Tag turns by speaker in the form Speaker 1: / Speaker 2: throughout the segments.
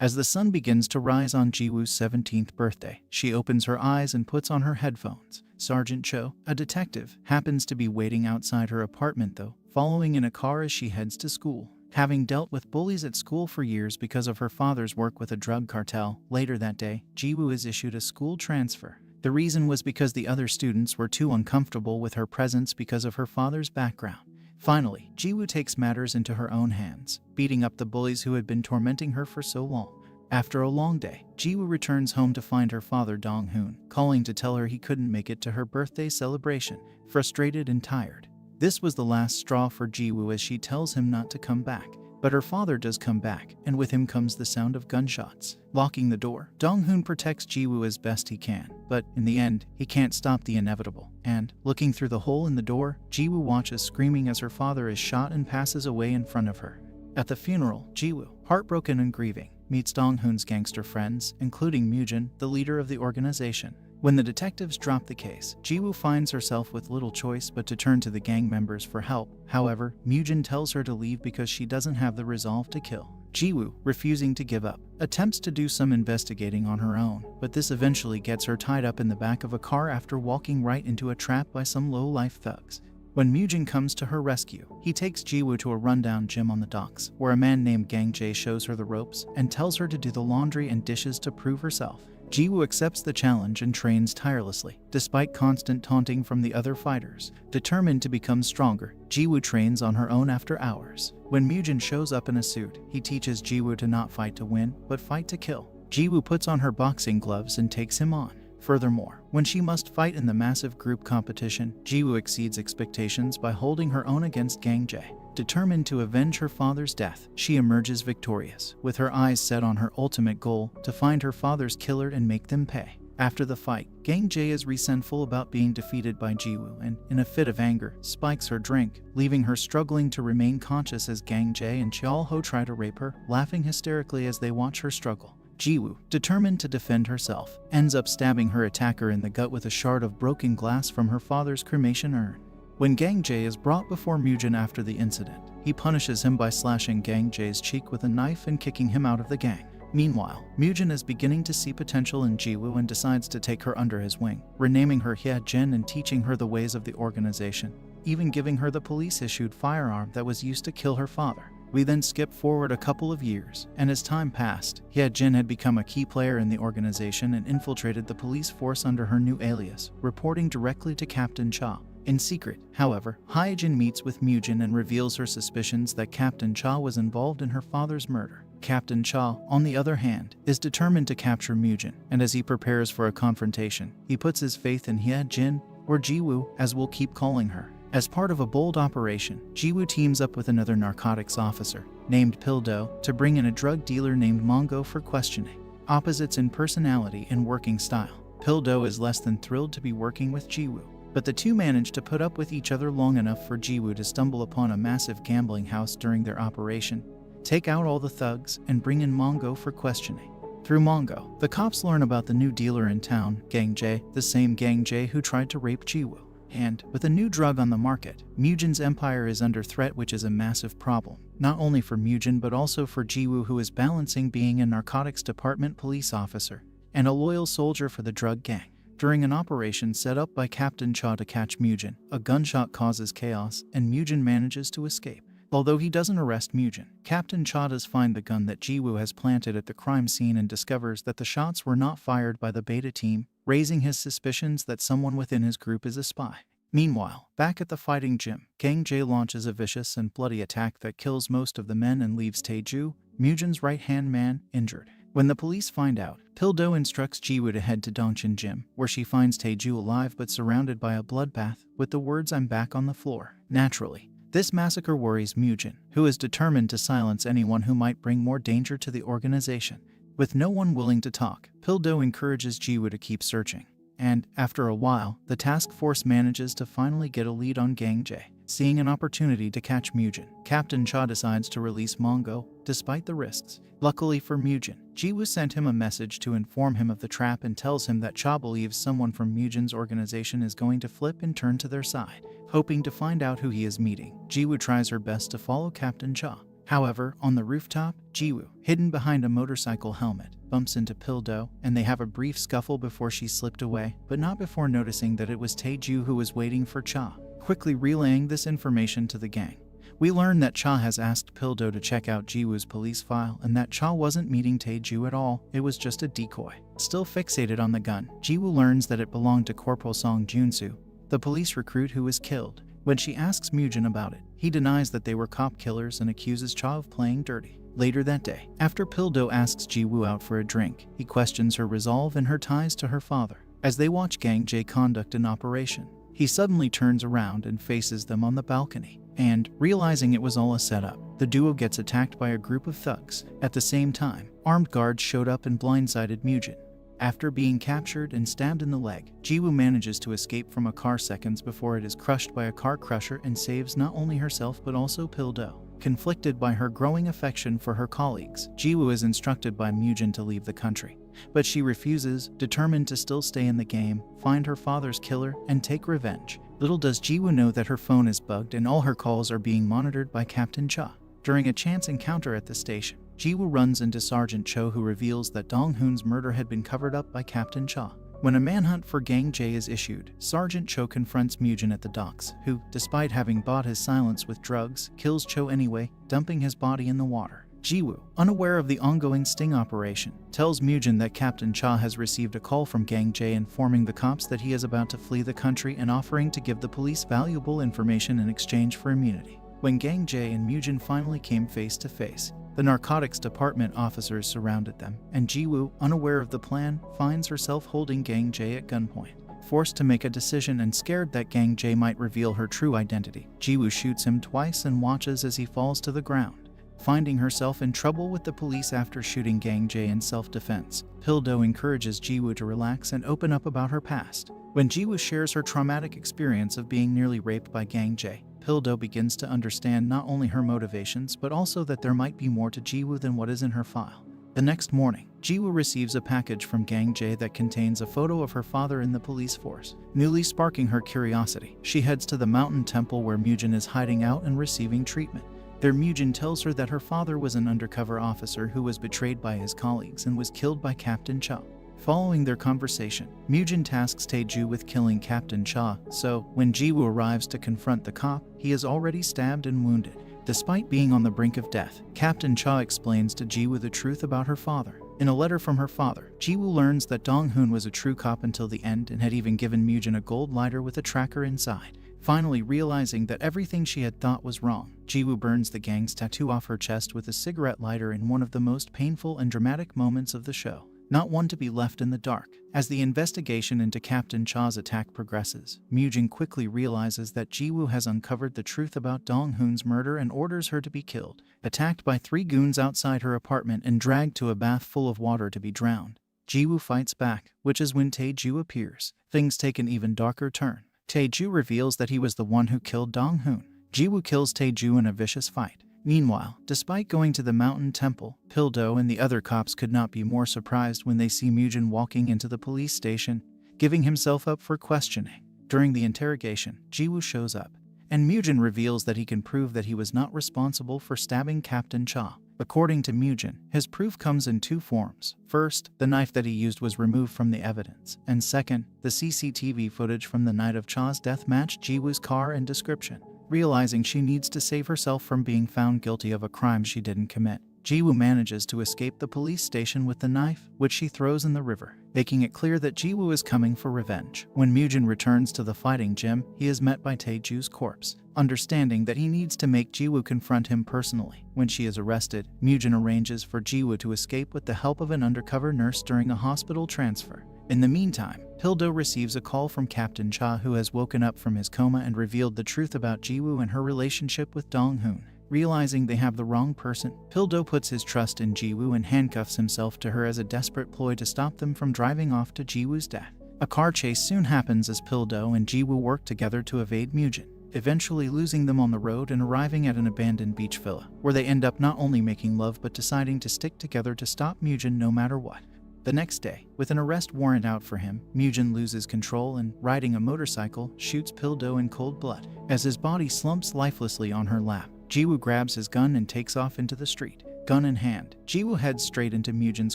Speaker 1: As the sun begins to rise on Jiwoo's 17th birthday, she opens her eyes and puts on her headphones. Sergeant Cho, a detective, happens to be waiting outside her apartment though, following in a car as she heads to school. Having dealt with bullies at school for years because of her father's work with a drug cartel, later that day, Jiwoo is issued a school transfer. The reason was because the other students were too uncomfortable with her presence because of her father's background. Finally, Jiwoo takes matters into her own hands, beating up the bullies who had been tormenting her for so long. After a long day, Jiwoo returns home to find her father Dong-hoon calling to tell her he couldn't make it to her birthday celebration, frustrated and tired. This was the last straw for Jiwoo as she tells him not to come back. But her father does come back, and with him comes the sound of gunshots. Locking the door, Dong-hoon protects Jiwoo as best he can, but in the end, he can't stop the inevitable. And, looking through the hole in the door, Jiwoo watches screaming as her father is shot and passes away in front of her. At the funeral, Jiwoo, heartbroken and grieving, meets Dong-hoon's gangster friends, including Mujin, the leader of the organization. When the detectives drop the case, Jiwoo finds herself with little choice but to turn to the gang members for help. However, Mujin tells her to leave because she doesn't have the resolve to kill. Jiwoo, refusing to give up, attempts to do some investigating on her own, but this eventually gets her tied up in the back of a car after walking right into a trap by some low-life thugs. When Mujin comes to her rescue, he takes Jiwoo to a rundown gym on the docks, where a man named Gangjae shows her the ropes and tells her to do the laundry and dishes to prove herself. Jiwoo accepts the challenge and trains tirelessly, despite constant taunting from the other fighters. Determined to become stronger, Jiwoo trains on her own after hours. When Mujin shows up in a suit, he teaches Jiwoo to not fight to win, but fight to kill. Jiwoo puts on her boxing gloves and takes him on. Furthermore, when she must fight in the massive group competition, Jiwoo exceeds expectations by holding her own against Gangjae. Determined to avenge her father's death, she emerges victorious, with her eyes set on her ultimate goal, to find her father's killer and make them pay. After the fight, Gangjae is resentful about being defeated by Jiwoo and, in a fit of anger, spikes her drink, leaving her struggling to remain conscious as Gangjae and Cheol-ho try to rape her, laughing hysterically as they watch her struggle. Jiwoo, determined to defend herself, ends up stabbing her attacker in the gut with a shard of broken glass from her father's cremation urn. When Gangjae is brought before Mujin after the incident, he punishes him by slashing Gangjae's cheek with a knife and kicking him out of the gang. Meanwhile, Mujin is beginning to see potential in Jiwoo and decides to take her under his wing, renaming her Hye-jin and teaching her the ways of the organization, even giving her the police-issued firearm that was used to kill her father. We then skip forward a couple of years, and as time passed, Hye-jin had become a key player in the organization and infiltrated the police force under her new alias, reporting directly to Captain Cha. In secret, however, Hye-jin meets with Mujin and reveals her suspicions that Captain Cha was involved in her father's murder. Captain Cha, on the other hand, is determined to capture Mujin, and as he prepares for a confrontation, he puts his faith in Hye-jin, or Jiwoo, as we'll keep calling her. As part of a bold operation, Jiwoo teams up with another narcotics officer, named Pildo, to bring in a drug dealer named Mongo for questioning. Opposites in personality and working style, Pildo is less than thrilled to be working with Jiwoo. But the two manage to put up with each other long enough for Jiwoo to stumble upon a massive gambling house during their operation, take out all the thugs, and bring in Mongo for questioning. Through Mongo, the cops learn about the new dealer in town, Gangjae, the same Gangjae who tried to rape Jiwoo. And, with a new drug on the market, Mujin's empire is under threat, which is a massive problem, not only for Mujin but also for Jiwoo, who is balancing being a narcotics department police officer and a loyal soldier for the drug gang. During an operation set up by Captain Cha to catch Mujin, a gunshot causes chaos, and Mujin manages to escape. Although he doesn't arrest Mujin, Captain Cha does find the gun that Jiwoo has planted at the crime scene and discovers that the shots were not fired by the beta team, raising his suspicions that someone within his group is a spy. Meanwhile, back at the fighting gym, Gangjae launches a vicious and bloody attack that kills most of the men and leaves Taeju, Mujin's right-hand man, injured. When the police find out, Pildo instructs Jiwoo to head to Dongchin Gym, where she finds Taeju alive but surrounded by a bloodbath, with the words "I'm back" on the floor. Naturally, this massacre worries Mujin, who is determined to silence anyone who might bring more danger to the organization. With no one willing to talk, Pildo encourages Jiwoo to keep searching. And, after a while, the task force manages to finally get a lead on Gangjae. Seeing an opportunity to catch Mujin, Captain Cha decides to release Mongo, despite the risks. Luckily for Mujin, Jiwoo sent him a message to inform him of the trap and tells him that Cha believes someone from Mujin's organization is going to flip and turn to their side. Hoping to find out who he is meeting, Jiwoo tries her best to follow Captain Cha. However, on the rooftop, Jiwoo, hidden behind a motorcycle helmet, bumps into Pildo, and they have a brief scuffle before she slipped away, but not before noticing that it was Taeju who was waiting for Cha. Quickly relaying this information to the gang, we learn that Cha has asked Pildo to check out Jiwoo's police file and that Cha wasn't meeting Taeju at all, it was just a decoy. Still fixated on the gun, Jiwoo learns that it belonged to Corporal Song Junsu, the police recruit who was killed. When she asks Mujin about it, he denies that they were cop killers and accuses Cha of playing dirty. Later that day, after Pildo asks Jiwoo out for a drink, he questions her resolve and her ties to her father. As they watch Gang Jae conduct an operation, he suddenly turns around and faces them on the balcony. And, realizing it was all a setup, the duo gets attacked by a group of thugs. At the same time, armed guards showed up and blindsided Mujin. After being captured and stabbed in the leg, Jiwoo manages to escape from a car seconds before it is crushed by a car crusher and saves not only herself but also Pildo. Conflicted by her growing affection for her colleagues, Jiwoo is instructed by Mujin to leave the country. But she refuses, determined to still stay in the game, find her father's killer, and take revenge. Little does Jiwoo know that her phone is bugged and all her calls are being monitored by Captain Cha. During a chance encounter at the station, Jiwoo runs into Sergeant Cho, who reveals that Dong-hoon's murder had been covered up by Captain Cha. When a manhunt for Gang Jae is issued, Sergeant Cho confronts Mujin at the docks, who, despite having bought his silence with drugs, kills Cho anyway, dumping his body in the water. Jiwoo, unaware of the ongoing sting operation, tells Mujin that Captain Cha has received a call from Gang Jae informing the cops that he is about to flee the country and offering to give the police valuable information in exchange for immunity. When Gang Jae and Mujin finally came face to face, the narcotics department officers surrounded them, and Jiwoo, unaware of the plan, finds herself holding Gang Jae at gunpoint. Forced to make a decision and scared that Gang Jae might reveal her true identity, Jiwoo shoots him twice and watches as he falls to the ground. Finding herself in trouble with the police after shooting Gang Jae in self-defense, Pildo encourages Jiwoo to relax and open up about her past. When Jiwoo shares her traumatic experience of being nearly raped by Gang Jae, Pildo begins to understand not only her motivations but also that there might be more to Jiwoo than what is in her file. The next morning, Jiwoo receives a package from Gang Jae that contains a photo of her father in the police force. Newly sparking her curiosity, she heads to the mountain temple where Mujin is hiding out and receiving treatment. There, Mujin tells her that her father was an undercover officer who was betrayed by his colleagues and was killed by Captain Cha. Following their conversation, Mujin tasks Taeju with killing Captain Cha, so when Jiwoo arrives to confront the cop, he is already stabbed and wounded. Despite being on the brink of death, Captain Cha explains to Jiwoo the truth about her father. In a letter from her father, Jiwoo learns that Dong-hoon was a true cop until the end and had even given Mujin a gold lighter with a tracker inside. Finally realizing that everything she had thought was wrong, Jiwoo burns the gang's tattoo off her chest with a cigarette lighter in one of the most painful and dramatic moments of the show. Not one to be left in the dark. As the investigation into Captain Cha's attack progresses, Mujin quickly realizes that Jiwoo has uncovered the truth about Dong-hoon's murder and orders her to be killed. Attacked by 3 goons outside her apartment and dragged to a bath full of water to be drowned, Jiwoo fights back, which is when Taeju appears. Things take an even darker turn. Taeju reveals that he was the one who killed Dong-hoon. Jiwoo kills Taeju in a vicious fight. Meanwhile, despite going to the mountain temple, Pildo and the other cops could not be more surprised when they see Mujin walking into the police station, giving himself up for questioning. During the interrogation, Jiwoo shows up, and Mujin reveals that he can prove that he was not responsible for stabbing Captain Cha. According to Mujin, his proof comes in 2 forms. First, the knife that he used was removed from the evidence, and second, the CCTV footage from the night of Cha's death matched Jiwoo's car and description. Realizing she needs to save herself from being found guilty of a crime she didn't commit, Jiwoo manages to escape the police station with the knife, which she throws in the river, making it clear that Jiwoo is coming for revenge. When Mujin returns to the fighting gym, he is met by Taeju's corpse. Understanding that he needs to make Jiwoo confront him personally, when she is arrested, Mujin arranges for Jiwoo to escape with the help of an undercover nurse during a hospital transfer. In the meantime, Pildo receives a call from Captain Cha, who has woken up from his coma and revealed the truth about Jiwoo and her relationship with Dong-hoon. Realizing they have the wrong person, Pildo puts his trust in Jiwoo and handcuffs himself to her as a desperate ploy to stop them from driving off to Jiwoo's death. A car chase soon happens as Pildo and Jiwoo work together to evade Mujin, eventually losing them on the road and arriving at an abandoned beach villa, where they end up not only making love but deciding to stick together to stop Mujin no matter what. The next day, with an arrest warrant out for him, Mujin loses control and, riding a motorcycle, shoots Pildo in cold blood. As his body slumps lifelessly on her lap, Jiwoo grabs his gun and takes off into the street. Gun in hand, Jiwoo heads straight into Mujin's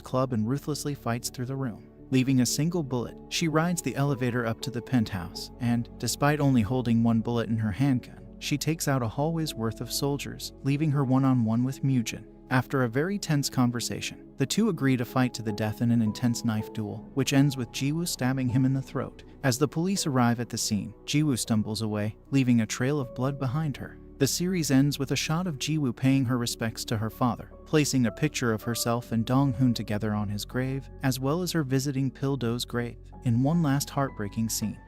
Speaker 1: club and ruthlessly fights through the room. Leaving a single bullet, she rides the elevator up to the penthouse, and, despite only holding one bullet in her handgun, she takes out a hallway's worth of soldiers, leaving her one-on-one with Mujin. After a very tense conversation, the two agree to fight to the death in an intense knife duel, which ends with Jiwoo stabbing him in the throat. As the police arrive at the scene, Jiwoo stumbles away, leaving a trail of blood behind her. The series ends with a shot of Jiwoo paying her respects to her father, placing a picture of herself and Dong-hoon together on his grave, as well as her visiting Pil-do's grave. In one last heartbreaking scene,